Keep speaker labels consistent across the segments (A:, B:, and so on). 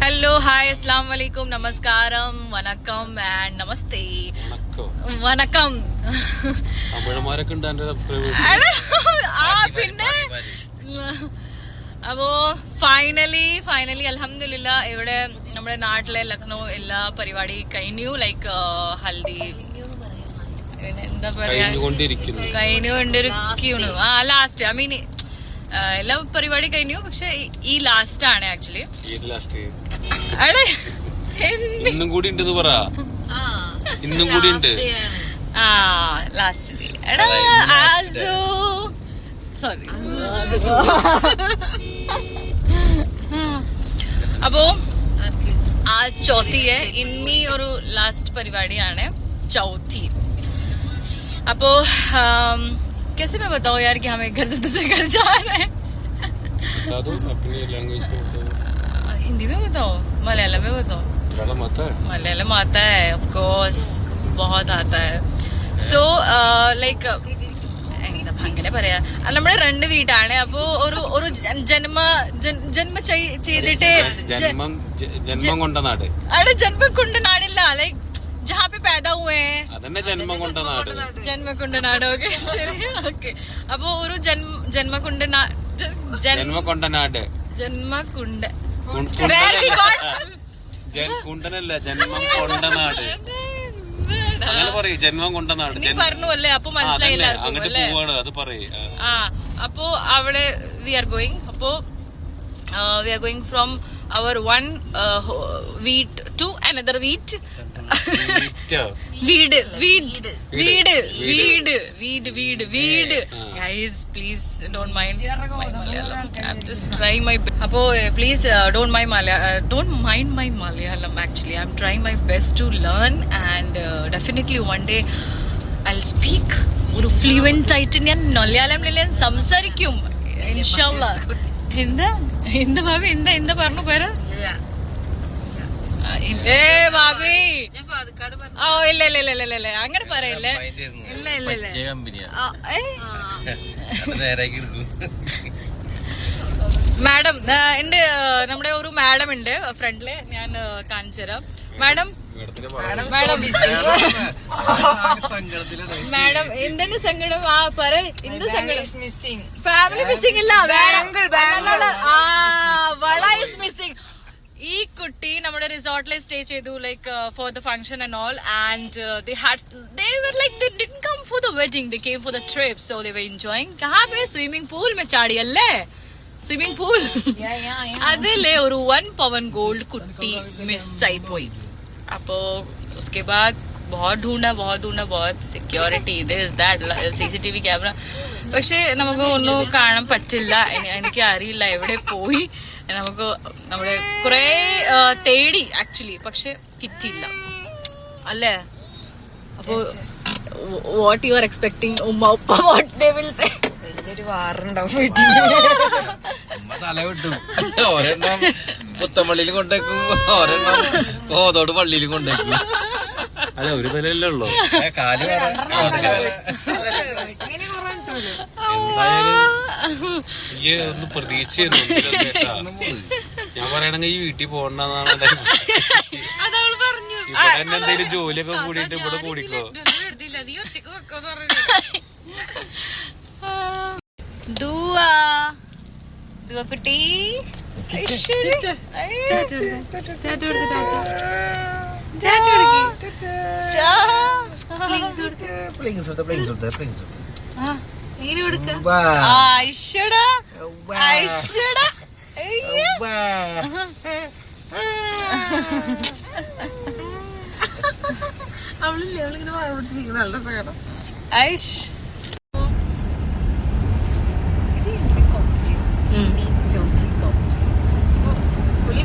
A: Hello hi അസ്സാം വലൈക്കും നമസ്കാരം വണക്കം ആൻഡ് നമസ്തേ വണക്കം. പിന്നെ അപ്പോ ഫൈനലി അൽഹംദുലില്ലാ ഇവിടെ നമ്മുടെ നാട്ടിലെ ലക്നൗ എല്ലാ പരിപാടി കഴിഞ്ഞു. ലൈക്ക് ഹൽദി എന്താ പറയാ കഴിഞ്ഞുകൊണ്ടിരിക്കുന്നു. ലാസ്റ്റ് ഐ മീൻ എല്ലാ പരിപാടി കഴിഞ്ഞു. പക്ഷെ ഈ ലാസ്റ്റ് ആണ് ആക്ച്വലി.
B: ഇന്നും കൂടി ഉണ്ട് പറ. ഇന്നും കൂടി ഉണ്ട്.
A: ലാസ്റ്റ് എടാ ആസു സോറി. അപ്പോ ആ ചौथी है. ഇനി ഒരു ലാസ്റ്റ് പരിപാടിയാണ് चौथी. അപ്പോ कैसे मैं बताऊँ यार कि हम एक घर से दूसरे घर जा रहे हैं.
B: बता दो अपनी लैंग्वेज में बताओ.
A: हिंदी में बताओ, मलयालम में बताओ. मलयालम आता है ऑफ कोर्स, बहुत आता है. സോ ലൈക്ക് എന്താ അങ്ങനെ പറയാ, നമ്മുടെ 2 വീടാണ്. അപ്പൊ ഒരു ജന്മ ചെയ്തിട്ട്
B: ജന്മം കൊണ്ട നാട്.
A: അവിടെ ജന്മം കൊണ്ട് നാടില്ല, ലൈക്ക് जहाँ पे पैदा हुए हैं
B: അതന്നെ ജന്മകൊണ്ട നാട്.
A: ജന്മകൊണ്ട നാട്. ഓക്കെ ശരി. ഓക്കെ അപ്പൊ ഒരു ജന്മകൊണ്ട നാട്.
B: കുണ്ടനല്ല, ജന്മം കൊണ്ട നാട്. അങ്ങനെ പറയൂ, ജന്മം കൊണ്ട നാട്
A: പറഞ്ഞു അല്ലേ. അപ്പൊ മനസ്സിലായില്ല.
B: അങ്ങോട്ട് പോവാണ്, അത് പറയൂ.
A: അപ്പോ അവിടെ വി ആർ ഗോയിങ്. അപ്പോ we are going from our one wheat to another wheat. weed guys, please don't mind my Malayalam. I'm just trying my apo please don't mind my Malayalam. Actually I'm trying my best to learn and definitely one day I'll speak ഒരു fluent ആയിട്ട് ഞാൻ മലയാളം സംസാരിക്കും ഇൻഷാല്ലാ. എന്താ ഭാവി എന്താ പറഞ്ഞു പേര്? ഭാവി ഓ ഇല്ല അങ്ങനെ പറയല്ലേ. ഇല്ല മാഡം എന്റെ നമ്മുടെ ഒരു മാഡം ഉണ്ട് ഫ്രണ്ടില്, ഞാൻ കാണിച്ചു തരാം. മാഡം എന്തിന്റെ സങ്കടം? പറ എന്ത് സങ്കടം? ഫാമിലി മിസ്സിംഗ് ഇല്ല, വള ഇസ് മിസ്സിംഗ്. ഈ കുട്ടി നമ്മുടെ റിസോർട്ടിലെ സ്റ്റേ ചെയ്തു, like for the function and all. And they were like they didn't come for the wedding, they came for the trip, so they were enjoying. कहाँ पे? स्विमिंग पूल में चाड़ी अल्ले, स्विमिंग पूल. അതിലെ ഒരു 1 പവൻ ഗോൾഡ് കുട്ടി മിസ്സായി പോയി. അപ്പോ उसके बाद बहुत ढूंढा बहुत security this that CCTV camera. പക്ഷെ നമുക്ക് ഒന്നും കാണാൻ പറ്റില്ല. എനിക്ക് അറിയില്ല എവിടെ പോയി. നമുക്ക് നമ്മുടെ കുറെ തേടി ആക്ച്വലി, പക്ഷെ കിട്ടിയില്ല അല്ലേ. അപ്പോ വാട്ട് യു ആർ എക്സ്പെക്ടിങ്? ഉമ്മ ഉപ്പ വാട്ട് ദേ വിൽ സേ? ഒരു വാറുണ്ടാവും വീട്ടിൽ.
B: തല വിട്ടു. ഒരെണ്ണം പുത്തമ്പള്ളിയിൽ കൊണ്ടേക്കും, ഒരെണ്ണം കോതോട് പള്ളിയിൽ കൊണ്ടേക്കും. അല്ല ഒരു നിലയല്ലേ ഉള്ളൂ. കാല് ഒന്ന് പ്രതീക്ഷയായിരുന്നു. ഞാൻ പറയണെങ്കിൽ ഈ വീട്ടിൽ പോകണ്ടെന്നാണ്. ഇവിടെ തന്നെ എന്തെങ്കിലും ജോലിയൊക്കെ കൂടിയിട്ട് ഇവിടെ കൂടിക്കോ.
A: ദുവാ കുട്ടി അവളില്ലേ, അവളിങ്ങനെ നല്ല സങ്കടം. ഐഷ്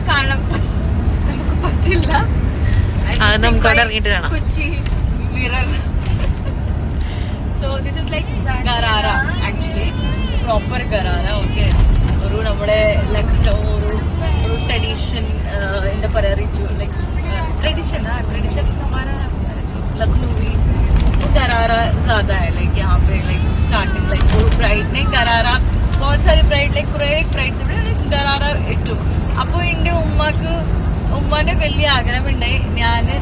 A: കാണാം നമുക്ക് പറ്റില്ല. നമുക്ക് ഇറങ്ങിട്ട് കാണാം. Kochi mirror. So this is like gharara, actually proper gharara. Okay, ഒരു നമ്മുടെ ലക്നൗ ഒരു ट्रेडिशन എന്താ പറയാ, रिचुअल लाइक ट्रेडिशन हमारा लखनवी वो गरारा ज्यादा है. लाइक यहाँ पे लाइक स्टार्टिंग लाइक वो ब्राइड ने गरारा, बहुत सारी ब्राइड लाइक कुറെ ब्राइड्स ഇവിടെ लाइक गरारा इटू. അപ്പോൾ എൻ്റെ ഉമ്മക്ക് ഉമ്മാന്റെ വലിയ ആഗ്രഹമുണ്ടായി ഞാന്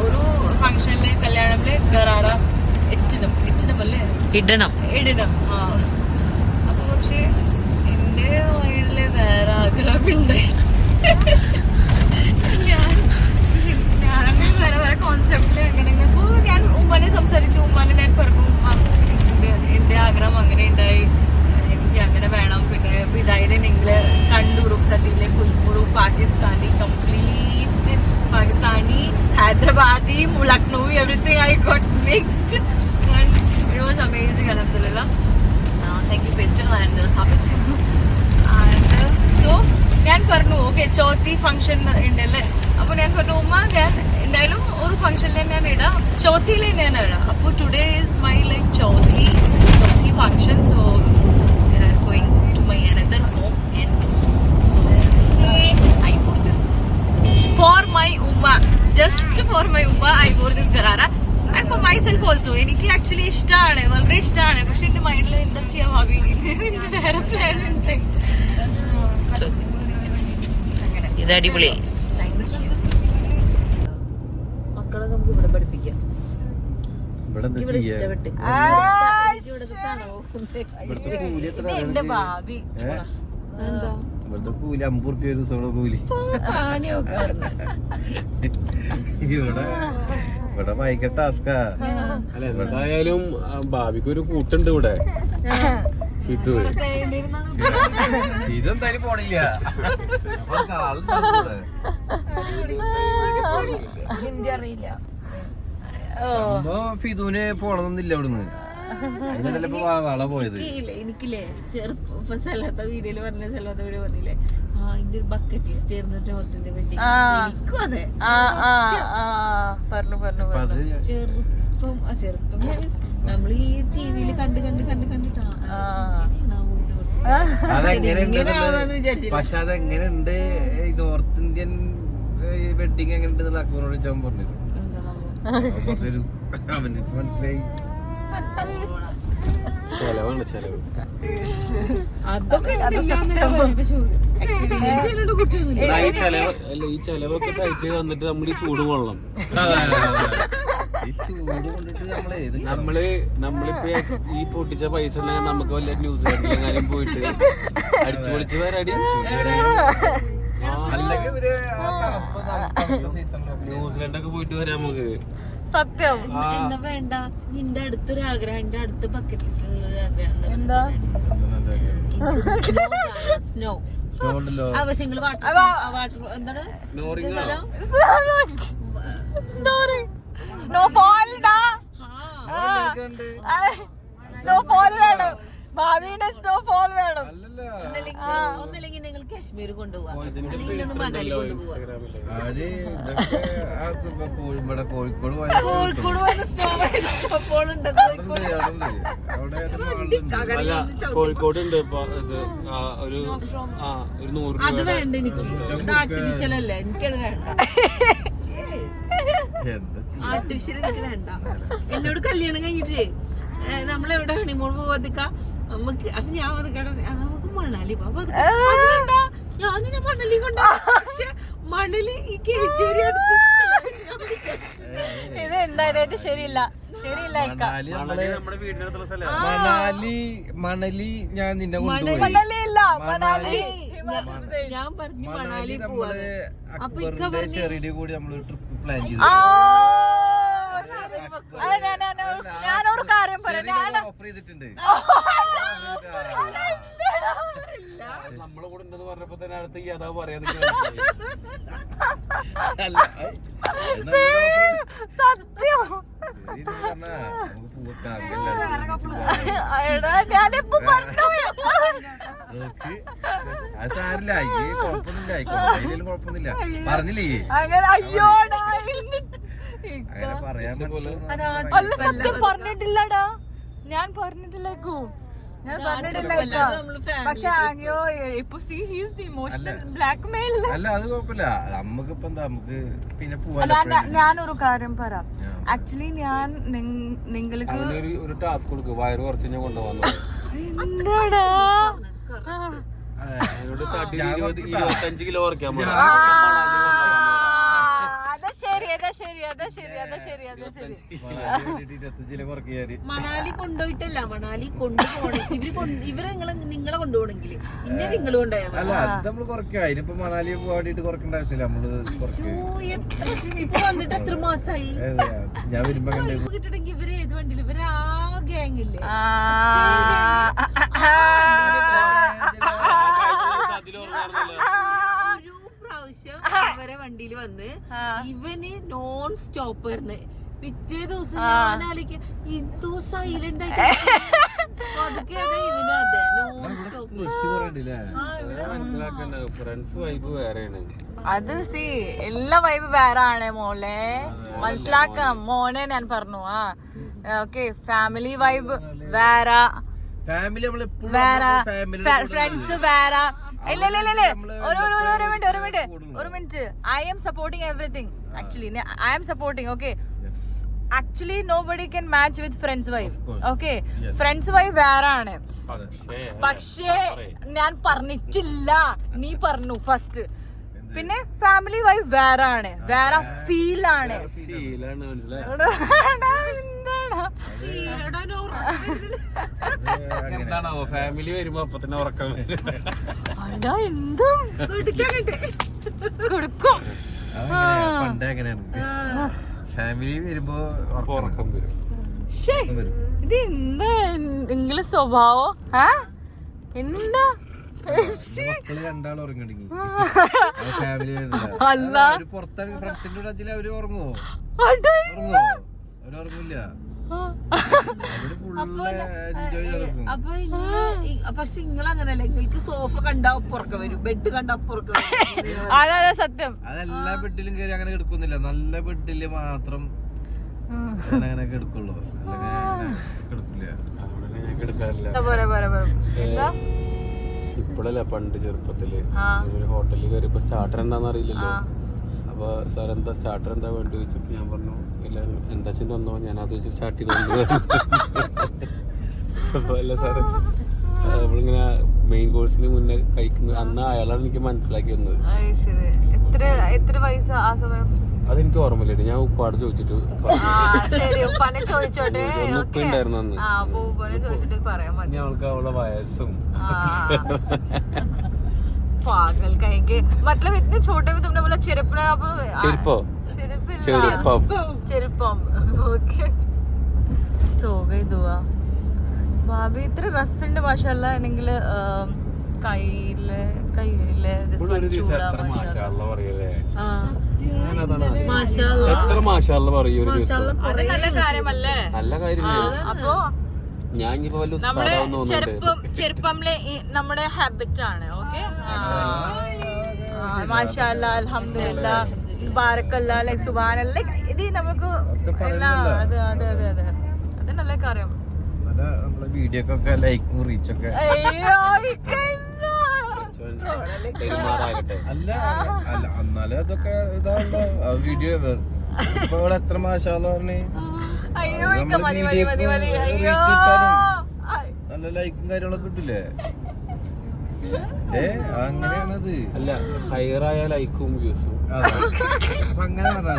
A: ഒരു ഫംഗ്ഷനില് കല്യാണത്തില് ഗറാറ ഇടണം അപ്പൊ പക്ഷെ എന്റെ മൈൻഡില് വേറെ ആഗ്രഹമുണ്ടായി. ഞാനങ്ങനെ വേറെ കോൺസെപ്റ്റില് അങ്ങനെ അപ്പൊ ഞാൻ ഉമ്മാനെ സംസാരിച്ചു. ഉമ്മാനെ ഞാൻ പറഞ്ഞു എന്റെ ആഗ്രഹം അങ്ങനെ ഉണ്ടായി, എനിക്ക് അങ്ങനെ വേണം. പിന്നെ വിദായിലെ നിങ്ങള് കണ്ടു റുക്സത്തിലെ full Pakistani, complete Pakistani, Hyderabadi, Lucknow, everything I got mixed and it was amazing. Alhamdulillah. Thank you Pastor and Sabit. And so ഞാൻ പറഞ്ഞു ഓക്കെ ചോത്തി ഫംഗ്ഷൻ ഉണ്ടല്ലേ, അപ്പൊ ഞാൻ പറഞ്ഞു ഉമ്മ ഞാൻ എന്തായാലും ഒരു ഫംഗ്ഷനിൽ ഞാൻ ഇടാം, ചോത്തിയിൽ ഞാൻ ഇടാം. അപ്പൊ today is my like chothi function. So going to my another home and so I bought this for my umma, just for my umma I bought this garara and for myself also. എനിക്ക് actually ഇഷ്ടമാണ്, വളരെ ഇഷ്ടമാണ്. പക്ഷെ എന്റെ മൈൻഡിൽ എന്താ ചെയ്യാൻ ഭാവി വേറെ പ്ലാൻ ഉണ്ട്.
C: ഇത് അടിപൊളി.
A: മക്കളെ നമുക്ക് ഇവിടെ പഠിപ്പിക്കാം.
C: ഇഷ്ടപ്പെട്ട്
A: എന്റെ ഭാവി
D: ഇവിടുത്തെ കൂലി 50 റുപ്യ ഒരു ദിവസം കൂലി. ഇവിടെ ഭയങ്കര ടാസ്കാ.
B: അല്ല എന്തായാലും ഭാവിക്ക് ഒരു കൂട്ടുണ്ട് ഇവിടെ.
D: ഇതെന്തായാലും പോണില്ല.
C: ഹിന്ദി അറിയില്ല.
D: ഫിദുവിന് പോണമെന്നില്ല ഇവിടുന്ന്. അതിനല്ലേ ഇപ്പൊ വള പോയത്.
C: എനിക്കില്ലേ ചെറുപ്പം സ്ഥലത്തെ വീഡിയോയില് പറഞ്ഞില്ലേ അതിന്റെ ഒരു ബക്കറ്റ് ലിസ്റ്റ് ആയിരുന്നു നോർത്തിന്റെ വേണ്ടി. എനിക്കും അതെ ചെറുപ്പം മീൻസ് നമ്മൾ ഈ ടിവിയില് കണ്ടിട്ടാ
D: പക്ഷെ അതെങ്ങനെയുണ്ട് ഈ നോർത്ത് ഇന്ത്യൻ വെഡിങ് എങ്ങനെ ഉണ്ട് അക്ബറോട് ചോദിച്ചാൽ പറഞ്ഞു. അവനിക്ക് മനസ്സിലായി
B: ചെലവാണ് ചെലവ്. ഈ ചെലവൊക്കെ സഹിച്ച് വന്നിട്ട് നമ്മൾ ഈ ചൂട് കൊള്ളണം.
D: ഈ ചൂട് കൊണ്ടിട്ട്
B: നമ്മളിപ്പോ ഈ പൊട്ടിച്ച പൈസ ഉണ്ടെങ്കിൽ നമുക്ക് വല്ല ന്യൂസിലാൻഡിലെങ്ങാനും പോയിട്ട് അടിച്ചു പൊളിച്ച് വരാടി. ന്യൂസിലാൻഡൊക്കെ പോയിട്ട് വരാം നമുക്ക്.
A: സത്യം
C: എന്താ വേണ്ട നിന്റെ അടുത്തൊരു ആഗ്രഹം, എന്റെ അടുത്ത ബക്കറ്റ് ലിസ്റ്റിലുള്ള ആഗ്രഹം
A: എന്താ?
C: സ്നോ ആവശ്യങ്ങള് വാട്ടർ എന്താണ്
A: സ്നോഫോൾ സ്നോഫോൾ വേണം, ഭാവിയുടെ സ്നോഫോൾ വേണം.
C: ഒന്നല്ലെങ്കിൽ നിങ്ങൾ കാശ്മീർ കൊണ്ടുപോവാ, അല്ലെങ്കിൽ ഒന്ന് മണാലി കൊണ്ടുപോവാ.
D: കോഴിക്കോട്
C: സ്നോഫോൾ ഉണ്ട്.
B: കോഴിക്കോട് ഉണ്ട് ഒരു 100 രൂപ.
C: അത് വേണ്ട എനിക്ക്, ഇത് ആർട്ടിഫിഷ്യൽ അല്ലേ, എനിക്കത് വേണ്ട. ആർട്ടിഫിഷ്യൽ എനിക്ക് വേണ്ട. എന്നോട് കല്യാണം കഴിഞ്ഞിട്ട് നമ്മളെവിടെ ഹണിമൂൺ പോവാതിക്ക നമുക്ക്, അപ്പൊ ഞാൻ നമുക്ക് മണാലി പോവാ. ഞാൻ നിന്നെ മണലി കൊണ്ട, പക്ഷെ മണലി ഈ കേച്ചേരി
A: ഇത് എന്തായാലും ശരിയില്ല.
D: മണലി ഞാൻ നിന്നെ
C: ഞാൻ പറഞ്ഞു മണാലി പോവാ. അപ്പൊ ഇക്ക പറഞ്ഞു
D: ചെറിയ കൂടി നമ്മളൊരു ട്രിപ്പ് പ്ലാൻ ചെയ്തു.
A: ഞാനൊരു കാര്യം പറയാം,
D: ഓഫർ ചെയ്തിട്ടുണ്ട്.
B: നമ്മളെ കൂടെ ഉണ്ടെന്ന് പറഞ്ഞപ്പോ തന്നെ അടുത്ത് അതാ പറയാ.
A: സത്യം ഞാനിപ്പോ പറഞ്ഞു.
D: അത് സാരില്ല, കുഴപ്പമൊന്നുമില്ല പറഞ്ഞില്ലേ
A: അങ്ങനെ. അയ്യോടാ
D: അങ്ങനെ പറയാൻ
A: അല്ല, സത്യം പറഞ്ഞിട്ടില്ലടാ, ഞാൻ പറഞ്ഞിട്ടില്ലേക്കൂ, ഞാൻ പറഞ്ഞിട്ടില്ല. പക്ഷെ അയ്യോ ഇപ്പൊ ഇമോഷണൽ ബ്ലാക്ക്മെയിൽ.
D: അല്ല അത് കുഴപ്പമില്ല, നമുക്കിപ്പോ എന്താ, നമുക്ക് പിന്നെ
A: ഞാനൊരു കാര്യം പറയാം. ആക്ച്വലി ഞാൻ നിങ്ങൾക്ക്
B: ഒരു ടാസ്ക് കൊടുക്കും, വയറ് കുറച്ച് ഞാൻ കൊണ്ടുപോകാൻ.
A: എന്താടാ
B: 25 കിലോ കുറയ്ക്കാൻ
C: മണാലി കൊണ്ടുപോയിട്ടല്ല, മണാലി കൊണ്ടുപോകണം. ഇവരെ നിങ്ങളെ കൊണ്ടുപോകണമെങ്കിൽ ഇന്നെ നിങ്ങൾ കൊണ്ടുപോയാൽ
D: അല്ല അത് നമ്മള് കുറയ്ക്കും. അതിനിപ്പോ മണാലി പോയിട്ട് കുറക്കേണ്ട ആവശ്യമില്ല. നമ്മള്
C: ഇപ്പൊ വന്നിട്ട് എത്ര മാസായി?
D: ഞാൻ വരുമ്പോ
C: കിട്ടണമെങ്കിൽ ഇവര് ഏത് വണ്ടിയില് ഇവര് ആ ഗ്യാങ്ങില്ലേ ഒരു പ്രാവശ്യം ഇവരെ വണ്ടിയിൽ വന്ന് ഇവന് നോൺ സ്റ്റോപ്പറിന് പിറ്റേ ദിവസം ഞാനാലേക്ക് ഇതോ സൈലന്റ് ആയിട്ട് ഇവന് അതെ നോൺ സ്റ്റോപ്പ്.
B: മനസ്സിലാക്കണ്ട ഫ്രണ്ട്സ് വൈബ് വേറെയാണ്.
A: അത് സി എല്ലാ വൈബ് വേറെ ആണ് മോളെ, മനസ്സിലാക്കാം മോനെ. ഞാൻ പറഞ്ഞു ഓക്കെ ഫാമിലി വൈബ് വേറെ,
D: ഫാമിലി
A: വേറെ ഫ്രണ്ട്സ് വേറെ. ഇല്ല ഒരു minute. I M supporting everything. Actually I M supporting. Okay actually nobody can match with friends vibe. Okay friends vibe വേറെ ആണ്. പക്ഷേ ഞാൻ പറഞ്ഞിട്ടില്ല, നീ പറഞ്ഞു ഫസ്റ്റ്. പിന്നെ ഫാമിലി വൈബ് വേറെ ആണ്, വേറെ ഫീൽ ആണ്.
B: എന്താണോ ഫാമിലി വരുമ്പോ അപ്പൊ തന്നെ ഉറക്കം
A: എന്തും കൊടുക്കും.
D: പണ്ടേ അങ്ങനെയാണ്. ഫാമിലി വരുമ്പോ
B: ഉറക്കം വരും.
A: ഇത് എന്താ ഇംഗ്ലീഷ് സ്വഭാവം? എന്താ
D: രണ്ടാളും ഉറങ്ങി ഫാമിലി
A: അല്ല
D: പുറത്താണ് ഫ്രണ്ട്സിന്റെ കൂടെ അവര് ഉറങ്ങുമോ? അവരുറങ്ങില്ല.
C: അപ്പൊ പക്ഷെ നിങ്ങൾ അങ്ങനല്ല, നിങ്ങൾക്ക് സോഫ കണ്ടാ ഉറക്കം വരും, ബെഡ് കണ്ടാ ഉറക്കം വരും.
A: അതെ സത്യം.
D: അതെല്ലാ ബെഡിലും കയറി അങ്ങനെ കിടക്കുന്നില്ല, നല്ല ബെഡില് മാത്രം അങ്ങനെ കിടക്കുള്ളൂ, കിടക്കില്ല.
B: ഇപ്പോഴല്ല പണ്ട് ചെറുപ്പത്തില് ഒരു ഹോട്ടലിൽ കയറിയപ്പോ സ്റ്റാർട്ടർ എന്താന്ന് അറിയില്ലല്ലോ. അപ്പൊ സാർ എന്താ സ്റ്റാർട്ടർ എന്താ വേണ്ടി ചോദിച്ചപ്പോ ഞാൻ പറഞ്ഞു ഇല്ല എന്താ തന്നോ, ഞാൻ അത് വെച്ച് സ്റ്റാർട്ട് ചെയ്തോണ്ട്. അപ്പൊ അല്ല സാറ് നമ്മളിങ്ങനെ മെയിൻ കോഴ്സിന് മുന്നേ കഴിക്കുന്നത് അന്ന് അയാളാണ് എനിക്ക് മനസ്സിലാക്കി തന്നത്.
A: എത്ര വയസ്സ് ആ സമയം?
B: അതെനിക്ക് ഓർമ്മയില്ല, ഞാൻ ഉപ്പാട് ചോദിച്ചിട്ട്
A: ചോദിച്ചോട്ടെ
B: ഉണ്ടായിരുന്നു അന്ന്. ഞങ്ങൾക്ക് അവളുടെ വയസ്സും
A: पागल कहेंगे, मतलब इतने छोटे में तुमने बोला चिरपना. चिरपम ओके सो गई दुआ. ഭാബി ഇത്ര രസമുണ്ട് മാഷാഅല്ലാ. ആണെങ്കിൽ കയ്യിലെ അത് നല്ല കാര്യമല്ലേ?
B: നല്ല കാര്യമല്ലേ?
A: അപ്പൊ
B: ഞാൻ
A: നമ്മുടെ ചെറുപ്പംലെ നമ്മുടെ ഹാബിറ്റ് ആണ്. ഓക്കെ മാഷാഅല്ലാ അൽഹംദുലില്ലാ ബാരക്കല്ലാ ലൈക് സുബ്ഹാനല്ലാ ലൈക് ഇത് നമുക്ക് എല്ലാ അതെ അത് നല്ല കാര്യം.
D: നമ്മളെ വീഡിയോക്കൊക്കെ ലൈക്കും റീച്ചൊക്കെ അല്ല എന്നാലും അതൊക്കെ ഇതാണല്ലോ വീഡിയോ. ഇപ്പൊ ഇവിടെ എത്ര മാഷാഅല്ലാ പറഞ്ഞ് നല്ല ലൈക്കും കാര്യങ്ങളൊക്കെ കിട്ടില്ലേ? അങ്ങനെയാണത്.
B: അല്ല ഹൈറായ ലൈക്കും വ്യൂസും
D: അപ്പൊ അങ്ങനെ പറഞ്ഞാ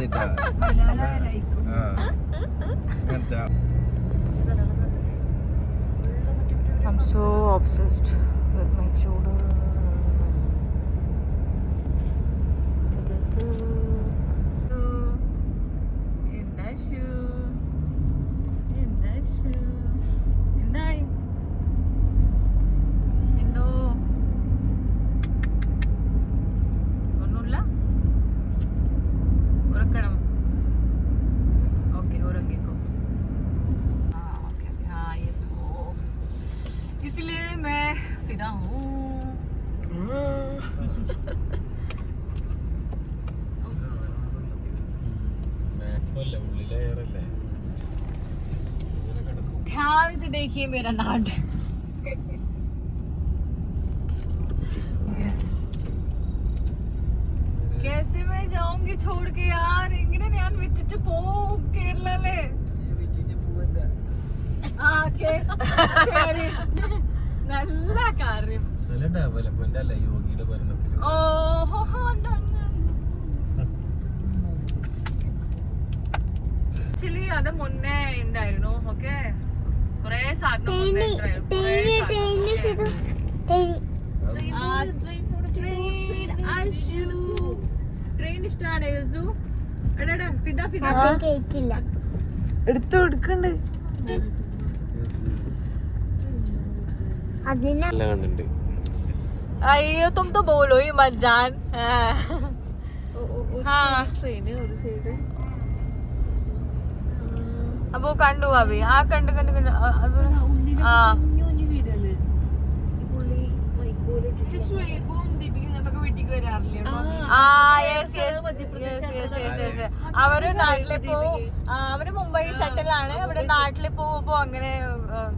D: അങ്ങനത്തെ.
A: I'm so obsessed with my shoulder. इसलिए मैं फिदा हूँ. ध्यान से देखिए मेरा नाट. कैसे मैं जाऊंगी छोड़ के यार? ഇങ്ങനെ ഞാൻ വിട്ടിട്ട് പോവും കേരളയിലെ. നല്ല കാര്യം.
B: നല്ല ഡെവലപ്മെന്റ് അല്ല യോഗിയുടെ ഭരണത്തിൽ.
A: അത് മുന്നേ ഉണ്ടായിരുന്നു. ഓക്കെ, കൊറേ സാധനം മുന്നേ ഉണ്ടായിരുന്നു. ട്രെയിൻ ഇഷ്ടമാണ്.
C: എടുത്തു കൊടുക്കണ്ട്.
B: കണ്ടിട്ടുണ്ട്.
A: അയ്യോ തും തോ ബോലോ ഈ മജാൻ.
C: ട്രെയിന് ഒരു സൈഡ്
A: അപ്പൊ കണ്ടു ഭാവി. ആ കണ്ടു കണ്ടു കണ്ടു. ആ
C: വീടാണ് പുള്ളി വൈക്കോലിട്ട് ദീപിക്ക് വീട്ടിലേക്ക് വരാറില്ല.
A: അവര് നാട്ടിലെ പോവും. അവര് മുംബൈ സെറ്റിലാണ്. അവിടെ നാട്ടില് പോകുമ്പോ അങ്ങനെ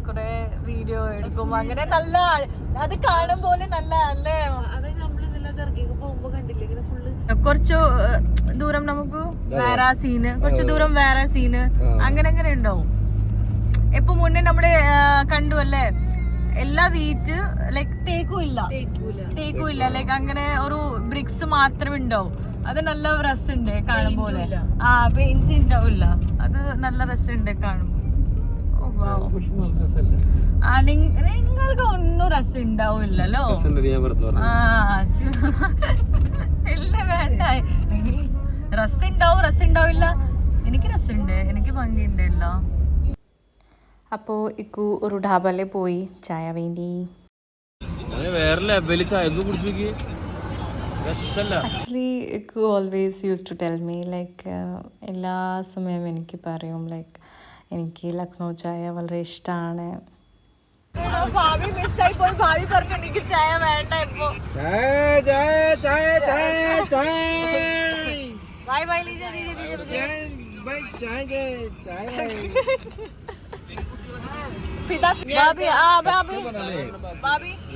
A: കൊറേ വീഡിയോ എടുക്കും. അങ്ങനെ നല്ല അത് കാണും പോലെ നല്ല അല്ലേ.
C: അതായത് നമ്മള് ഇതെല്ലാം തിരക്കേക്ക് പോകുമ്പോ കണ്ടില്ലേ ഇങ്ങനെ ഫുള്ള്
A: കുറച്ച് ദൂരം നമുക്ക് വേറെ സീന്, കുറച്ച് ദൂരം വേറെ സീന്, അങ്ങനെ അങ്ങനെ ഉണ്ടാവും. ഇപ്പൊ മുന്നേ നമ്മള് കണ്ടു അല്ലേ, എല്ലാ വീറ്റ് ലൈക്ക് തേക്കും ഇല്ല ലൈക്ക് അങ്ങനെ ഒരു ബ്രിക്സ് മാത്രമേ ഉണ്ടാവും. അത് നല്ല രസമുണ്ട് കാണും പോലെ. പെയിന്റ് ഉണ്ടാവില്ല. അത് നല്ല രസമുണ്ട് കാണും. നിങ്ങൾക്ക് ഒന്നും രസം ഉണ്ടാവില്ലല്ലോ. ഇല്ല വേണ്ട, രസം ഉണ്ടാവില്ല. എനിക്ക് രസമുണ്ട്, എനിക്ക് ഭംഗിയുണ്ട് എല്ലാം. അപ്പോൾ ഇക്കു ഒരു ഢാബയിൽ പോയി ചായ വേണ്ടി.
B: വേറെ ലെവലിൽ ചായ കുടിച്ചു.
A: ആക്ച്വലി ഇക്കു always use to tell me like എല്ലാ സമയം എനിക്ക് പറയും ലൈക്ക് എനിക്ക് ലക്നൗ ചായ വളരെ ഇഷ്ടമാണ്. ഭാവി മിസ്സായി പോയി. ഭാവി പറഞ്ഞു എനിക്ക് ചായ വേണ്ട ഇപ്പൊ. Bye bye Leeja.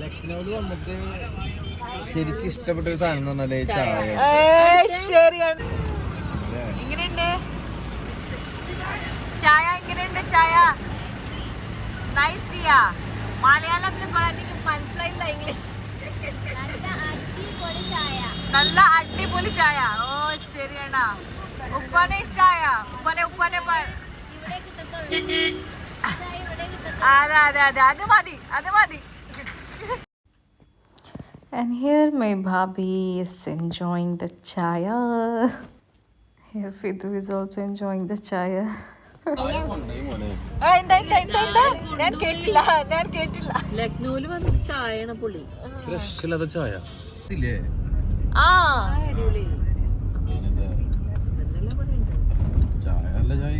D: ലക്നൗവിൽ വന്നിട്ട് ശരിക്കും ഇഷ്ടപ്പെട്ട ഒരു സാധനം എന്ന് പറഞ്ഞാലേ ചായ.
A: ശരിയാണ്. എങ്ങനെയുണ്ട് ചായ? എങ്ങനെയുണ്ട് ചായ? നൈസ് ടീയാ. മലയാളത്തിൽ പറയാൻ മനസ്സിലായില്ല. ഇംഗ്ലീഷ്. നല്ല അടിപൊളി ചായ. ഓ ശരിയാണ. ഉപ്പാനെ ഇഷ്ടായ? ഉപ്പാനെ അതെ അത് മതി. And here my bhabhi is enjoying the chaya. Here Fidu is also enjoying the chaya. ഞാൻ കേട്ടില്ല.
C: ലക്നൌല് വന്നിട്ട് ചായയാണ് പുള്ളി.
B: ഫ്രഷില്ലാത്ത ചായ ഇല്ലേ?
C: അടിപൊളി
B: ചായ നല്ല ചായ.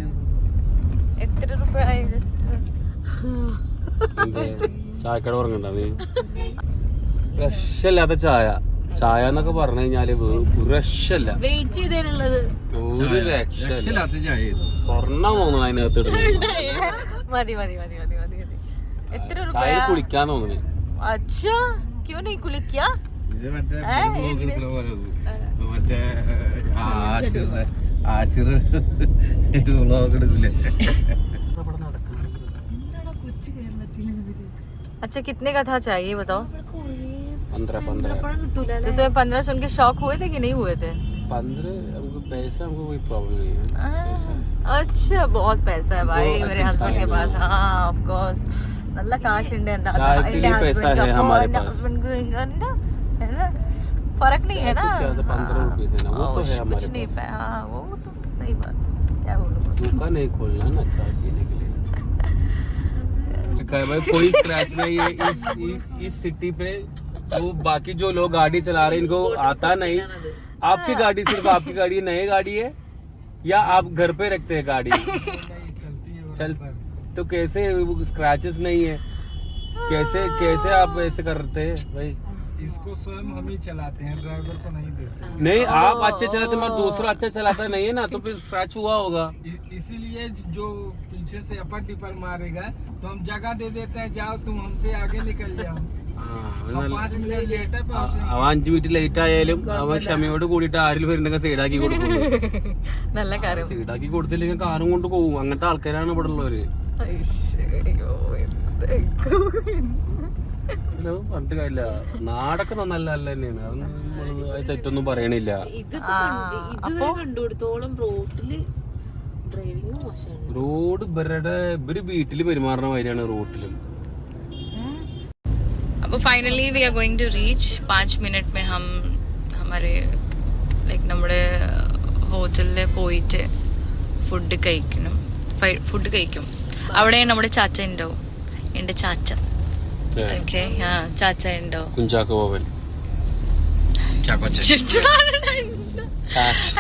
A: എത്ര രൂപ?
B: ചായക്കട പറഞ്ഞിട്ടുണ്ടോ നീ? ഫ്രഷല്ലാത്ത ചായ എന്നൊക്കെ പറഞ്ഞു കഴിഞ്ഞാല് ഫ്രഷല്ല.
C: വെയിറ്റ് ചെയ്തേനുള്ളത്
B: ഒരു രക്ഷയില്ല. സ്വർണ്ണം തോന്നുന്നു അതിനകത്ത് ഇടുന്നത്.
A: മതി. എത്ര രൂപ?
B: ചായ കുളിക്കാൻ തോന്നുന്നു.
A: അച്ഛാ ക്യോं नहीं കുളിക്കാ?
D: ഇത് മറ്റേ ആശിർ വ്ലോഗ് എടുക്കില്ലേ?
A: अच्छा कितने का था चाहिए बताओ?
B: 15
A: तो तुम्हें 15 सुन के शॉक हुए थे कि नहीं हुए थे?
B: 15 हमको पैसा, हमको कोई प्रॉब्लम नहीं है.
A: अच्छा बहुत पैसा है भाई मेरे हस्बैंड के पास. हाँ ऑफ कोर्स നല്ല കാശ് ഉണ്ട്. എന്റെ ഹസ്ബൻഡ് फर्क नहीं है ना.
B: 15 रुपए से ना वो तो है हमारे
A: कुछ नहीं पे. हाँ वो तो सही बात है. क्या बोलूं,
B: दुकान नहीं खोलना ना चाय पीने के लिए. भाई कोई स्क्रैच नहीं है इस सिटी पे. वो बाकी जो लोग गाड़ी चला रहे हैं इनको आता नहीं. आपकी गाड़ी सिर्फ आपकी गाड़ी नई गाड़ी है या आप घर पे रखते हैं गाड़ी? चल तो कैसे स्क्रैचेस नहीं है? कैसे आप ऐसे करते हैं भाई?
E: इसको स्वयं हम ही चलाते हैं, ड्राइवर को नहीं देते.
B: नहीं आप अच्छे चलाते मगर दूसरा अच्छा चलाता नहीं है ना, तो फिर स्क्रैच हुआ होगा.
E: इसीलिए जो पीछे से अपर टिपर मारेगा तो हम जगह दे देते हैं, जाओ तुम हमसे आगे निकल जाओ. 5 मिनट लेट है.
B: 5 മിനിറ്റ് ലേറ്റ് ആയാലും അവൻ ക്ഷമയോട് കൂടിയിട്ട് ആരിൽ വരുന്നെങ്കിൽ സൈഡാക്കി കൊടുക്കും.
A: നല്ല കാര്യം.
B: സൈഡാക്കി കൊടുത്തില്ലെങ്കിൽ കാറും കൊണ്ട് പോകും. അങ്ങനത്തെ ആൾക്കാരാണ് ഇവിടെ ഉള്ളവര്. പറഞ്ഞിട്ട് കാര്യമില്ല. നാടൊക്കെ നല്ല തന്നെയാണ്. അതൊന്നും തെറ്റൊന്നും പറയണില്ല.
C: ഇതുവരെ കണ്ടുകൊടുത്തോളം റോട്ടില് ഡ്രൈവിംഗ് മോശമാണ്.
B: റോഡ് ഇവര് വീട്ടില് പെരുമാറുന്ന മാതിരിയാണ് റോട്ടില്.
A: अब finally we are going to reach 5 minute में हम हमारे लाइक നമ്മുടെ ഹോട്ടലിൽ പോയിട്ട് ഫുഡ് കഴിക്കും. അവിടെ നമ്മുടെ ചാച്ച ഉണ്ടാവും, എന്റെ ചാച്ച. ഓക്കെ, ചാച്ച ഉണ്ടാവും.
B: കുഞ്ചാക്കോ ബോബൻ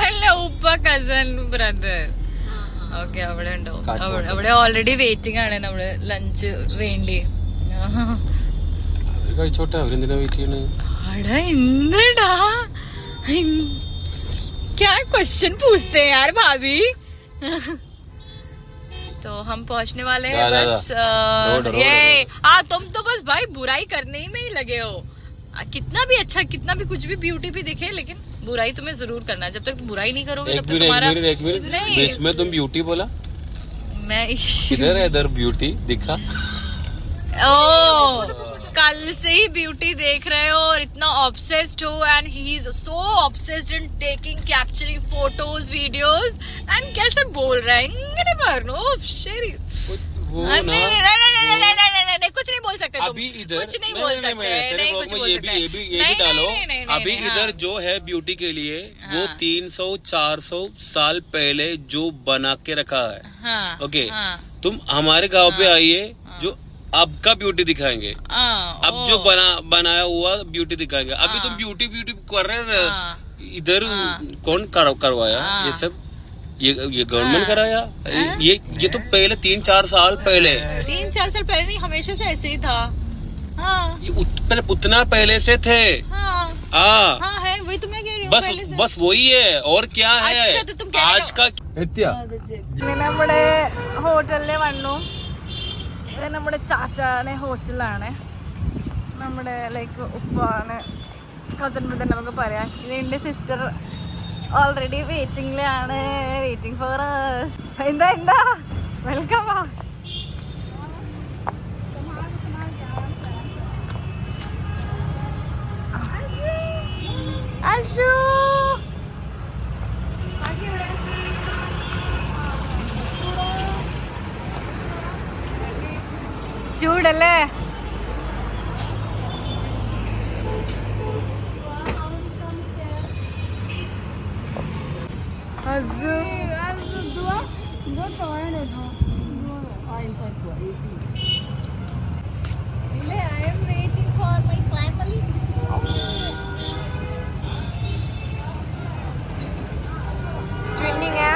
A: അല്ല, ഉപ്പ കസൻ ബ്രദർ. ഓക്കെ, അവിടെ ഉണ്ടാവും. അവിടെ ഓൾറെഡി വെയിറ്റിംഗ് ആണ് നമ്മള് ലഞ്ച് വേണ്ടി.
B: കഴിച്ചോട്ടെ, അവരെന്തിനാ വെയിറ്റ് ചെയ്യണേ?
A: എന്തിടാ क्या क्वेश्चन पूछते हैं यार भाभी. तो हम पहुंचने वाले हैं बस. ये तुम तो बस भाई बुराई करने ही में ही लगे हो. कितना भी अच्छा, कितना भी कुछ भी ब्यूटी भी दिखे, लेकिन बुराई तुम्हें जरूर करना है. जब तक बुराई नहीं करोगे तब तक तुम्हारा
B: एक मिनट बीच में तुम ब्यूटी बोला.
A: मैं
B: किधर है इधर ब्यूटी दिखा?
A: ओ कल से ही ब्यूटी देख रहे हो और इतना ऑब्सेस्ड हो, and he is so obsessed in taking capturing photos videos. And कैसे बोल रहा है मेरे मरनो शेरी. नहीं, कुछ नहीं बोल सकते तुम.
B: अभी इधर
A: कुछ नहीं बोल सकते. नहीं, कुछ बोल सकते.
B: ये भी डालो. अभी इधर जो है ब्यूटी के लिए वो 300-400 साल पहले जो बना के रखा है. ओके, तुम हमारे गाँव पे आइए, जो अब का ब्यूटी दिखाएंगे. अब जो बनाया हुआ ब्यूटी दिखाएंगे. अभी तुम ब्यूटी कर रहे हैं इधर. कौन करवाया ये सब? ये गवर्नमेंट कराया. ये तो पहले 3-4 साल पहले.
A: 3-4 साल पहले नहीं, हमेशा से ऐसे ही था.
B: उतना पहले से थे.
A: हाँ है, वही तो मैं कह रही हूँ.
B: बस वही है, और क्या है.
A: अच्छा, तो तुम कह
B: आज का
A: നമ്മുടെ ഹോട്ടലിലെ വന്നു. ഇത് നമ്മുടെ ചാച്ചാനെ ഹോട്ടലാണ്. നമ്മുടെ ലൈക്ക് ഉപ്പാണ്, കസൻ ബ്രദർ നമുക്ക് പറയാം. ഇത് എൻ്റെ സിസ്റ്റർ ഓൾറെഡി വെയിറ്റിംഗിലാണ്. Waiting for us. എന്താ വെൽക്കം. അശു ചൂടല്ലേ? Twinning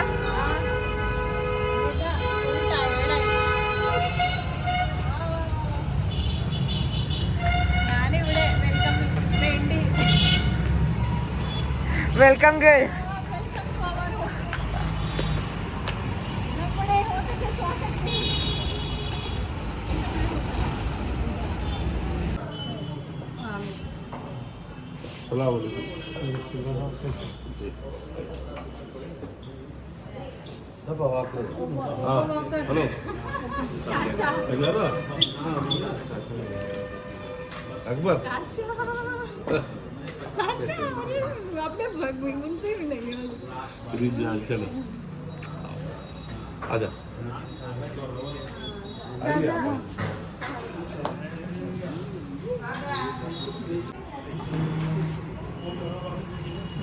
A: welcome girl.
B: Hello Akbar चलो आजा.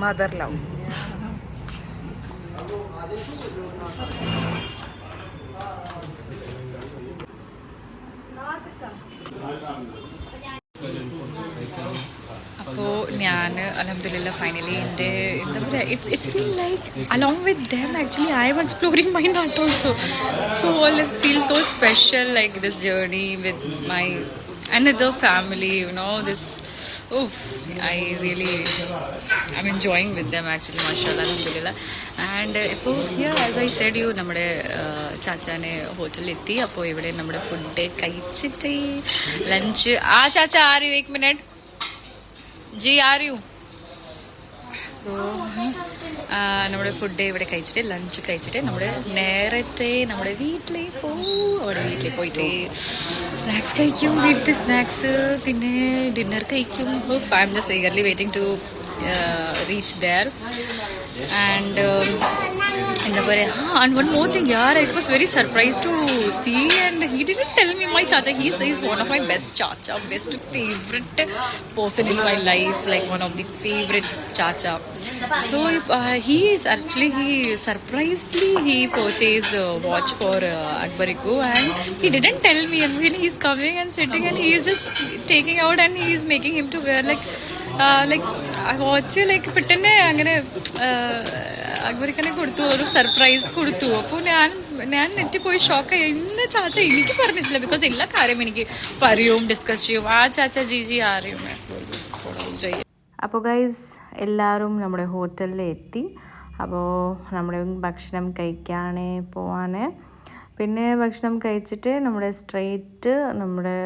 A: Mother love. അപ്പോൾ ഞാൻ അൽഹംദുലില്ലാ ഫൈനലി എൻ്റെ എന്താ പറയുക, it's feel like along with them actually I am exploring my നാട്ട് also. So I feel so special like this journey with my another family, you know, this. I'm enjoying with them actually, mashallah, alhamdulillah. And ഇപ്പോൾ here as I said you, നമ്മുടെ ചാച്ചാനെ ഹോട്ടലിൽ എത്തി. അപ്പോൾ ഇവിടെ നമ്മുടെ food കഴിച്ചിട്ട് lunch. ചാച്ച ആ രही हूँ, 1 मिनट जी आ रही हूँ. സോ നമ്മുടെ ഫുഡ് ഇവിടെ കഴിച്ചിട്ട് ലഞ്ച് കഴിച്ചിട്ട് നമ്മുടെ നേരത്തെ നമ്മുടെ വീട്ടിലേക്ക് പോകും. അവിടെ വീട്ടിൽ പോയിട്ട് സ്നാക്സ് കഴിക്കും, വീട്ടിൽ സ്നാക്സ്, പിന്നെ ഡിന്നർ കഴിക്കും. I am just eagerly waiting to reached there. And and one more thing, yeah, it was very surprised to see, and he didn't tell me my chacha. He's one of my best chacha, best favorite person in my life, like one of the favorite chacha. So he surprisingly he purchased a watch for Akbariku, and he didn't tell me. And when he's coming and sitting, and he is just taking out, and he is making him to wear like watch like പെട്ടെന്ന് അങ്ങനെ അക്ബറിക്കനെ കൊടുത്തു, ഒരു surprise കൊടുത്തു. അപ്പോൾ ഞാൻ നെറ്റിപ്പോയി ഷോക്കായി. ഇന്ന് ചാച്ച എനിക്ക് പറഞ്ഞിട്ടില്ല, ബിക്കോസ് എല്ലാ കാര്യം എനിക്ക് പറയും, ഡിസ്കസ് ചെയ്യും. ആ ചാച്ച ജിജി ആരെയും ചെയ്യും.
F: അപ്പോൾ ഗൈസ് എല്ലാവരും നമ്മുടെ ഹോട്ടലിൽ എത്തി. അപ്പോൾ നമ്മുടെ ഭക്ഷണം കഴിക്കാനേ പോവാണ്. പിന്നെ ഭക്ഷണം കഴിച്ചിട്ട് നമ്മുടെ സ്ട്രെയിറ്റ് നമ്മുടെ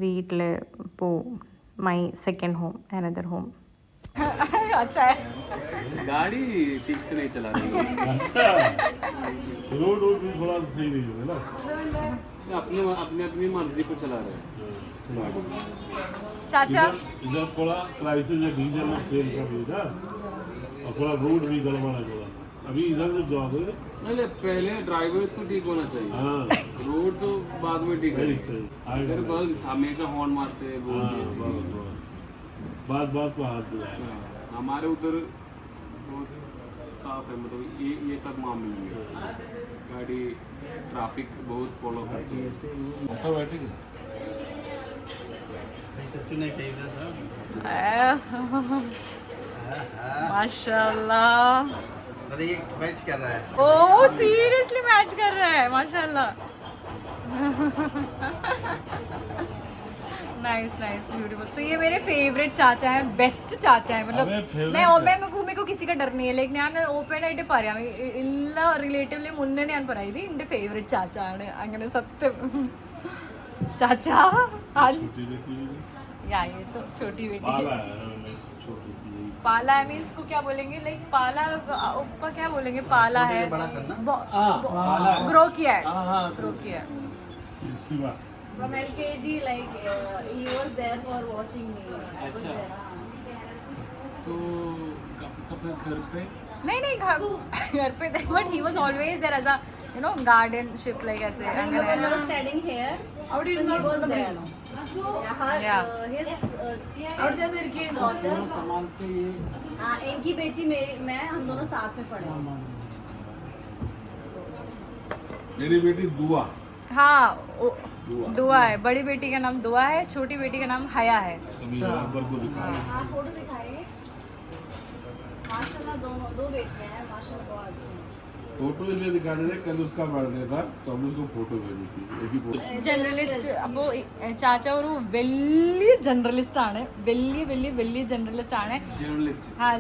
F: വീട്ടിൽ പോവും. My second home, another home.
A: अच्छा है.
B: गाड़ी ठीक से नहीं चला रही है.
G: अच्छा रोड भी थोड़ा सही नहीं है ना,
B: अपनी मर्जी पे चला रहे हैं.
A: चाचा
G: इधर थोड़ा क्राइसिस है, डीजल में तेल का भी था और थोड़ा रोड भी गड़बड़ है थोड़ा. अभी इधर से जॉब है
B: नहीं, पहले ड्राइवर्स को ठीक होना चाहिए.
G: हाँ
B: रोड तो बाद में ठीक है.
G: आएगा
B: बस हमेशा हॉर्न मारते हैं,
G: बात तो हाथ में आएगा.
B: हमारे उधर बहुत साफ है, मतलब ये सब मामले में गाड़ी ट्रैफिक बहुत फॉलो करती है.
G: अच्छा बैठेंगे
A: माशाल्लाह.
D: अरे ये मैच कर रहा है.
A: ओ सीरियसली मैच कर रहा है, माशाल्लाह. Nice beautiful. तो ये मेरे फेवरेट चाचा हैं, बेस्ट चाचा हैं. मतलब मेरे को किसी का डर नहीं है. ലൈക്ക് ഞാൻ ഓപ്പൺ ആയിട്ട് പറയാം, എല്ലാ റിലേറ്റീവിലെ മുന്നേ ഞാൻ പറയാം ഇത് എൻ്റെ ഫേവറേറ്റ് ചാച്ച ആണ്. അങ്ങനെ സത്യം. चाचा आज या ये तो छोटी बेटी पाला है. मीन्स को क्या बोलेंगे, लाइक पाला ऊपर क्या बोलेंगे, पाला है, ग्रो किया है, ग्रो किया है.
H: From LKG, like he was there for watching me.
B: अच्छा. तो कब घर पे?
A: नहीं घर पे थे, but he was always there as a guardianship, like ऐसे.
H: When we were studying here, how did he was there?
A: Yeah.
H: His daughter, इनकी बेटी मैं हम दोनों साथ में पढ़े.
G: मेरी बेटी दुआ.
A: हाँ दुआ है. बड़ी बेटी का नाम दुआ है, छोटी बेटी का नाम हया है.
H: हाँ फोटो दिखाएंगे. माशाल्लाह दो बेटे हैं, माशाल्लाह बहुत अच्छे हैं.
G: फोटो इसलिए दिखा रहे थे, कल उसका बर्थडे था तो हमने उसको फोटो भेजी थी. एक ही फोटो.
A: ജേർണലിസ്റ്റ്. അപ്പോൾ ചാച്ച ഒരു വലിയ ജേർണലിസ്റ്റ് ആണ്, വലിയ ജേർണലിസ്റ്റ് ആണ്.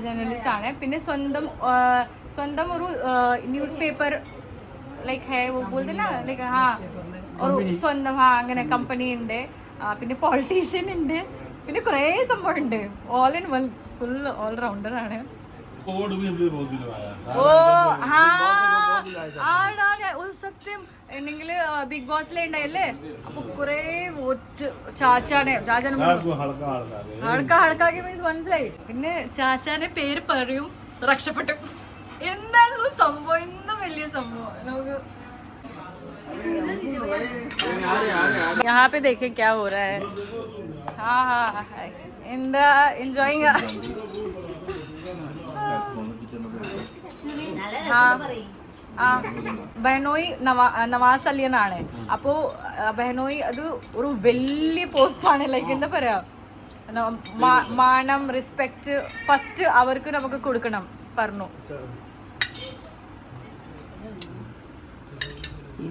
A: ജേർണലിസ്റ്റ് ആണ്. പിന്നെ സ്വന്തം ഒരു ന്യൂസ് പേപ്പർ ലൈക്ക് ഹേ वो बोलते ना, लाइक हाँ, ഒരു സ്വന്തം അങ്ങനെ കമ്പനി ഉണ്ട്. പിന്നെ പൊളിറ്റീഷ്യൻ ഉണ്ട്, പിന്നെ കുറേ സംഭവം ഉണ്ട്. All in one, full all rounder ആണ്.
G: कोड भी हमने बहुत दिलवाया.
A: ഓ സത്യം. ഉണ്ടെങ്കിൽ ബിഗ് ബോസിലെ ഉണ്ടായില്ലേ, അപ്പൊ കുറെ ചാച്ചാനെ ഹടക്കാക്കി മീൻസ് മനസ്സിലായി. പിന്നെ ചാച്ചാന്റെ പേര് പറയും, രക്ഷപ്പെട്ടു. എന്തായാലും സംഭവം, ഇന്നും വലിയ സംഭവം. നമുക്ക് यहाँ पे देखें क्या हो रहा है. हाँ इंद्रा एंजॉइंग. ബെഹ്നോയി നവാസ് അലി എന്നാണ്. അപ്പോൾ ബെഹ്നോയി അത് ഒരു വലിയ പോസ്റ്റാണ്. ലൈക്ക് എന്താ പറയാ, മാനം, റെസ്പെക്റ്റ് ഫസ്റ്റ് അവർക്ക് നമുക്ക് കൊടുക്കണം പറഞ്ഞു.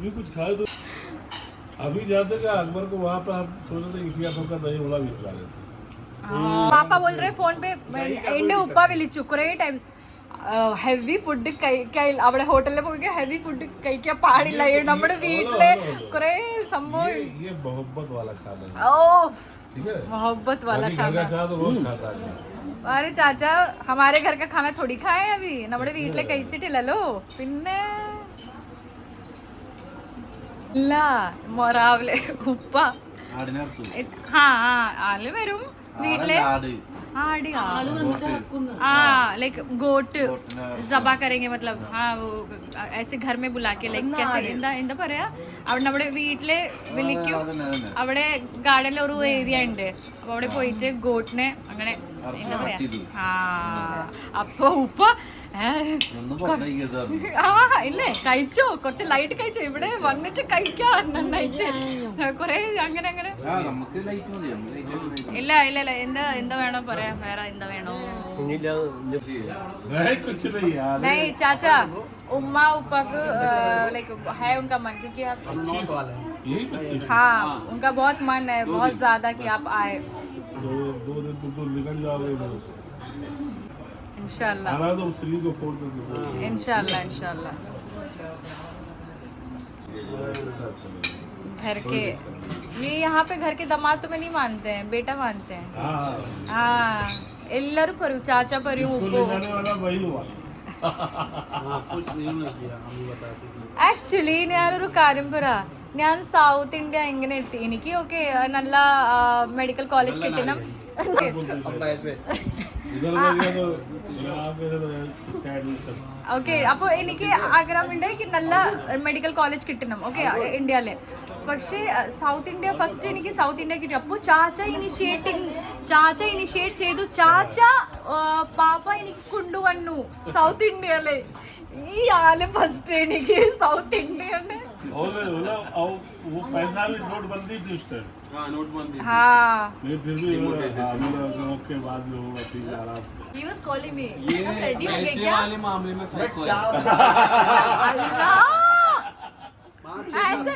G: भी कुछ खाए तो अभी जाते क्या अकबर को वहाँ पर आप सोच रहे इंडिया का दही बड़ा भी खिला लेते.
A: പാപ്പ बोल रहे ഫോൺ പേ. എൻ്റെ ഉപ്പ വിളിച്ചു കുറേ ടൈം. ഹെവി ഫുഡ് അവിടെ ഹോട്ടലിൽ പോയി ഹെവി ഫുഡ് കഴിക്കാൻ പാടില്ല. നമ്മുടെ വീട്ടിലെ കുറെ സംഭവം. ഓ मोहब्बत वाला खाना. अरे चाचा हमारे घर का खाना थोड़ी खाए अभी. നമ്മുടെ വീട്ടിലെ കഴിച്ചിട്ടില്ലല്ലോ. പിന്നെ ഇല്ല രാവിലെ ഉപ്പ ആള് വരും, വീട്ടിലെ आड़ी हाँ लाइक गोट जबा करेंगे मतलब हाँ वो ऐसे घर में बुला के लाइक कैसे എന്താ പറയാ അവിടെ നമ്മുടെ വീട്ടില് വിളിക്കും അവിടെ ഗാർഡനിൽ ഒരു ഏരിയ ഉണ്ട് അപ്പൊ അവിടെ പോയിട്ട് ഗോട്ടിനെ അങ്ങനെ എന്താ പറയാ ആ അപ്പൊ ഉപ്പ ഇല്ലേ കഴിച്ചോ കുറച്ച് ലൈറ്റ് കഴിച്ചോ ഇവിടെ വന്നിട്ട് കഴിക്കാൻ നന്നായിട്ട് കൊറേ അങ്ങനെ അങ്ങനെ ഇല്ല ഇല്ല ഇല്ല എന്താ വേണോ പറയാ വേറെ എന്താ വേണോ नहीं चाचा उम्मा उपा को लाइक है उनका मन क्योंकि आप हाँ उनका बहुत मन है बहुत ज्यादा कि आप आए
G: दो दिन तो निकल जाओगे
A: इंशाल्लाह
G: तो श्री को फोन कर
A: इंशाल्लाह इंशाल्लाह घर के ये यहाँ पे घर के दामाद तो में नहीं मानते हैं बेटा मानते हैं हाँ എല്ലാരും പറയൂ ചാച്ച പറയൂ ഉപ്പോ ആക്ച്വലി ഞാനൊരു കാര്യം പറ ഞാൻ സൗത്ത് ഇന്ത്യ എങ്ങനെ എത്തി എനിക്ക് ഓക്കെ നല്ല മെഡിക്കൽ കോളേജ് കിട്ടണം ഓക്കെ അപ്പോൾ എനിക്ക് ആഗ്രഹമുണ്ട് നല്ല മെഡിക്കൽ കോളേജ് കിട്ടണം ഓക്കെ ഇന്ത്യയില് പക്ഷേ സൗത്ത് ഇന്ത്യ ഫസ്റ്റ് എനിക്ക് സൗത്ത് ഇന്ത്യ കിട്ടി അപ്പോൾ ചാച്ച ഇനിഷ്യേറ്റ് ചെയ്തു ചാച്ച പാപ്പ എനിക്ക് കൊണ്ടുവന്നു സൗത്ത് ഇന്ത്യയില് ഈ ആള് ഫസ്റ്റ് എനിക്ക് സൗത്ത് ഇന്ത്യയില്
G: नोटबंदी थी उस टाइम
A: हाँ
G: फिर भी के बाद में होगा ठीक आराम से
H: He was calling me.
D: ये
H: ready हो गए
D: ऐसे
H: क्या?
D: वाले मामले में सही कोई
A: ऐसे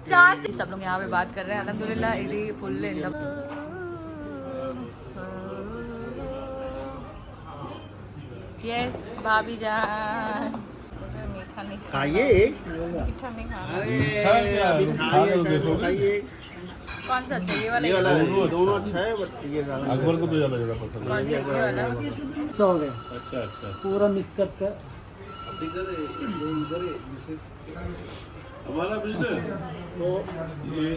A: चाची सब लोग यहाँ पे बात कर रहे हैं अल्हम्दुलिल्लाह इधर फुल एकदम यस भाभी जान मीठा नहीं खाइए मीठा नहीं खाना कौन सा चाहिए वाला
I: दोनों अच्छा है बट ये
G: अकबर को तो ज्यादा पसंद
A: कौन सा ये वाला
G: अच्छा अच्छा
E: पूरा मिस करके
G: हमारा बिजनेस ये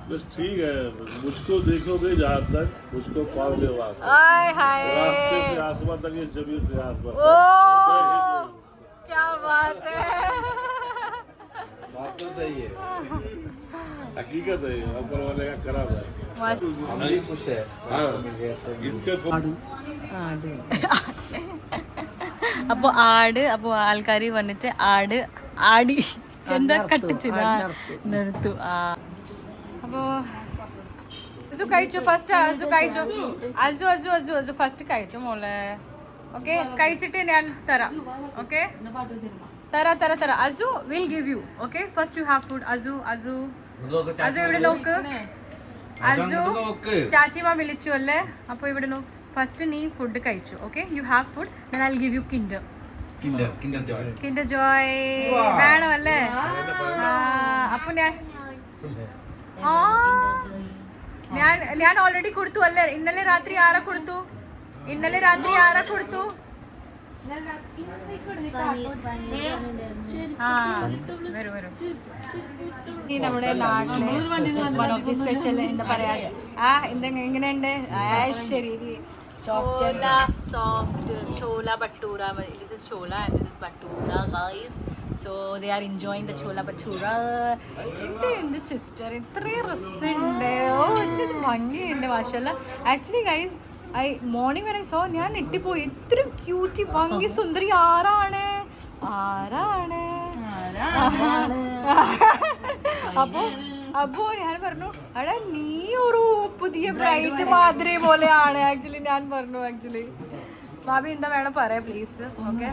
G: बस ठीक है मुझको देखोगे जहाँ तक मुझको पाओगे वापस
A: आय हाय
G: रास्ते से आसमान तक ये जमीन से आसमान
A: ओ क्या बात है
D: बात तो सही है
G: हकीकत है ऊपर वाले का करा हुआ है
D: हम भी खुश है
G: हाँ इसके
A: അപ്പൊ അപ്പൊ ആൾക്കാർ വന്നിട്ട് ആടി എന്താ കട്ടിച്ചു നിർത്തു അപ്പോ അസു കഴിച്ചു ഫസ്റ്റ് അസു കഴിച്ചു അസു അസു അസു അസു ഫസ്റ്റ് കഴിച്ചു മോളെ ഓക്കെ കഴിച്ചിട്ട് ഞാൻ തരാം ഓക്കെ തരാം Asu will give you okay first you have food Asu Asu അസു ഇവിടെ നോക്ക് അസു ചാച്ചിമാ വിളിച്ചു അല്ലേ അപ്പൊ ഇവിടെ നോക്ക് ഫസ്റ്റ് നീ ഫുഡ് കഴിച്ചു okay you have food then I will give U Kinder Joy വേണം അല്ലേ അപ്പൊ ഞാൻ ഓൾറെഡി കൊടുത്തു അല്ലേ ഇന്നലെ രാത്രി ആരാ കൊടുത്തു ഈ നമ്മുടെ നാട്ടില് വൺ ഓഫ് ദി സ്പെഷ്യൽ എന്താ പറയാ എങ്ങനെയുണ്ട് ശരി soft chola bhatura. This is chola and this is bhatura, guys. So they are enjoying the chola bhatura. The sister itre rasinde oh itte mangi inde mashallah. Actually guys morning when I saw ഞാൻ നെട്ടിപ്പോയി ഇത്ര cutie ഭംഗി സുന്ദരി ആരാണ് അപ്പോ ഞാൻ പറഞ്ഞു എടാ നീ ഒരു പുതിയ ബ്രൈറ്റ് മാതിരി പോലെയാണ് ആക്ച്വലി ഞാൻ പറഞ്ഞു ആക്ച്വലി ഭാബി എന്താ വേണം പറയാ പ്ലീസ് ഓക്കെ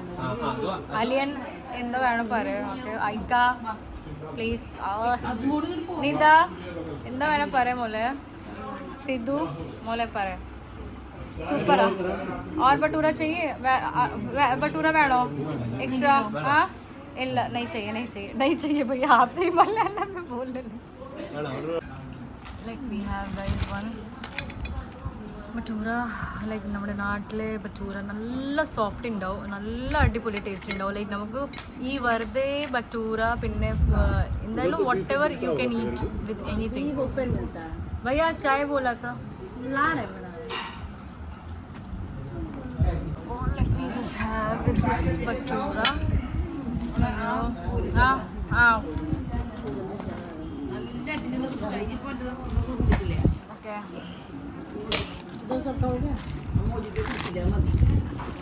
A: അലിയൻ എന്താ വേണം പറയാ ഓക്കെ ഐക്ക പ്ലീസ് നീത എന്താ വേണം പറയാ മോളെ സിദ്ധു മോളെ പറയാ സൂപ്പർ और भटूरा चाहिए भटूरा വേണോ एक्स्ट्रा हाँ ഇല്ല नहीं चाहिए भैया आपसे ही मलयालम में बोल रहे like we have guys one bhatura like നമ്മുടെ നാട്ടിലെ ഭട്ടൂര നല്ല സോഫ്റ്റ് ഉണ്ടാവും നല്ല അടിപൊളി ടേസ്റ്റ് ഉണ്ടാവും ലൈക്ക് നമുക്ക് ഈ വെറുതെ ഭട്ടൂര പിന്നെ എന്തായാലും whatever you can eat with anything भैया चाय बोला था Let me just have this bhatura. Okay.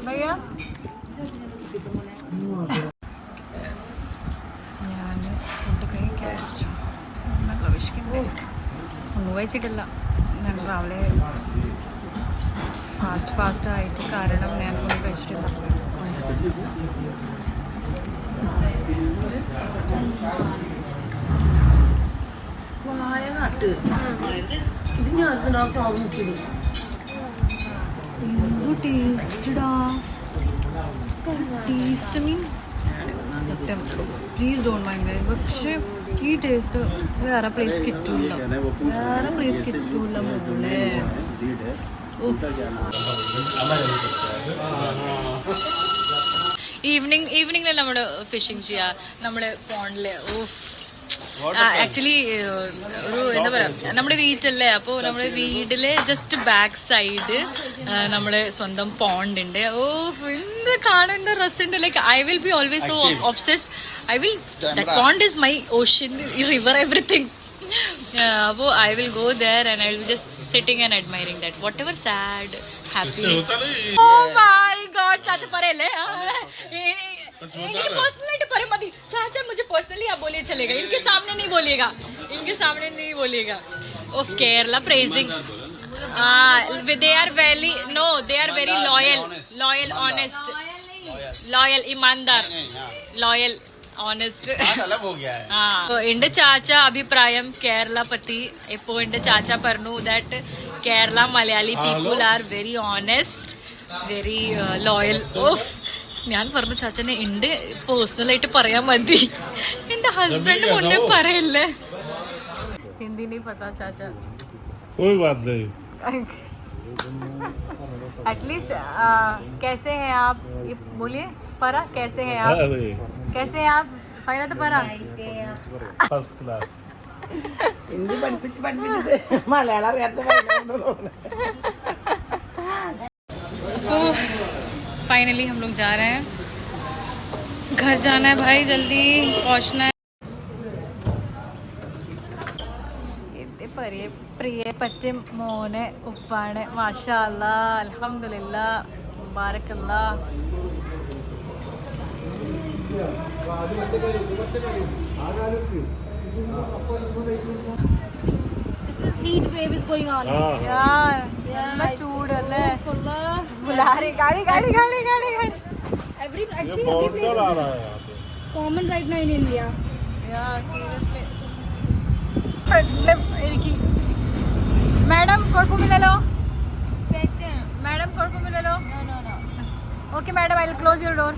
A: भैया ഞാൻ ഫുഡ് കഴിക്കാൻ നല്ല വിശക്കുന്നുണ്ട്. ഒന്നും കഴിച്ചിട്ടില്ല. ഞാൻ രാവിലെ ഫാസ്റ്റ് ആയിട്ട് കാരണം ഞാൻ ഒന്നും കഴിച്ചിട്ടില്ല.
C: വായ കാട്ട് ഇത് ഞാൻ
A: ടേസ്റ്റ് മീൻ സത്യം പ്ലീസ് ഡോണ്ട് മൈൻഡ് ഗൈസ്. പക്ഷേ ഈ ടേസ്റ്റ് വേറെ പ്ലേസ് കിട്ടൂല, മോളെ. ഈവനിങ്ങിൽ നമ്മൾ ഫിഷിങ് ചെയ്യുക നമ്മുടെ പോണ്ടില്. ആക്ച്വലി ഒരു എന്താ പറയാ, നമ്മുടെ വീട്ടിലല്ലേ, അപ്പോൾ നമ്മുടെ വീട്ടിലെ ജസ്റ്റ് ബാക്ക് സൈഡ് നമ്മുടെ സ്വന്തം പോണ്ട് ഉണ്ട്. എന്ത് കാണേണ്ട രസമുണ്ട്. Like I will be always so obsessed. that pond is my ocean, river, everything. അപ്പോൾ I will go there and I will be just sitting and admiring that, whatever sad, happy. Oh my god, चाचा परेले इनके personally परे मत. चाचा मुझे personally आप बोलिए चलेगा, इनके सामने नहीं बोलिएगा. Of Kerala praising. They are very loyal, honest, loyal, ईमानदार, loyal, ഓണസ്റ്റ്. എന്റെ ചാച്ച അഭിപ്രായം കേരള പറ്റി ഇപ്പോ എന്റെ ചാച്ച പറഞ്ഞു that Kerala Malayali people are very honest, very loyal. ഞാൻ പറഞ്ഞു ചാച്ചനെ ഉണ്ട് പേഴ്സണലായിട്ട് പറയാൻ മതി, എന്റെ ഹസ്ബൻഡ് മുന്നേ പറയല്ലേ. ഹിന്ദി नहीं पता चाचा.
G: कोई बात नहीं.
A: एटलीस्ट कैसे हैं आप, ये बोलिए. परा कैसे हैं आप? कैसे हैं आप? पहला तो परा
G: फर्स्ट क्लास.
C: ഹിന്ദി പഠിപ്പിച്ച് മലയാളം അറിയാത്ത.
A: फाइनली हम लोग जा रहे हैं, घर जाना है भाई, जल्दी पहुंचना है. പ്രിയ പറ്റ മോനെ ഉപ്പാണ്. മാഷാ അല്ലാ, അൽഹംദുലില്ലാ, മുബാറക്കല്ലാ.
H: This is heat wave is going on.
A: यार ചൂടല്ലേ. ബുലാരെ गाड़ी.
H: Every place is it's common right now in India.
A: Yeah, seriously. എനിക്ക് മാഡം കുഴപ്പമില്ലല്ലോ. മാഡം കുഴപ്പമില്ലല്ലോ. Okay madam, I will close your door.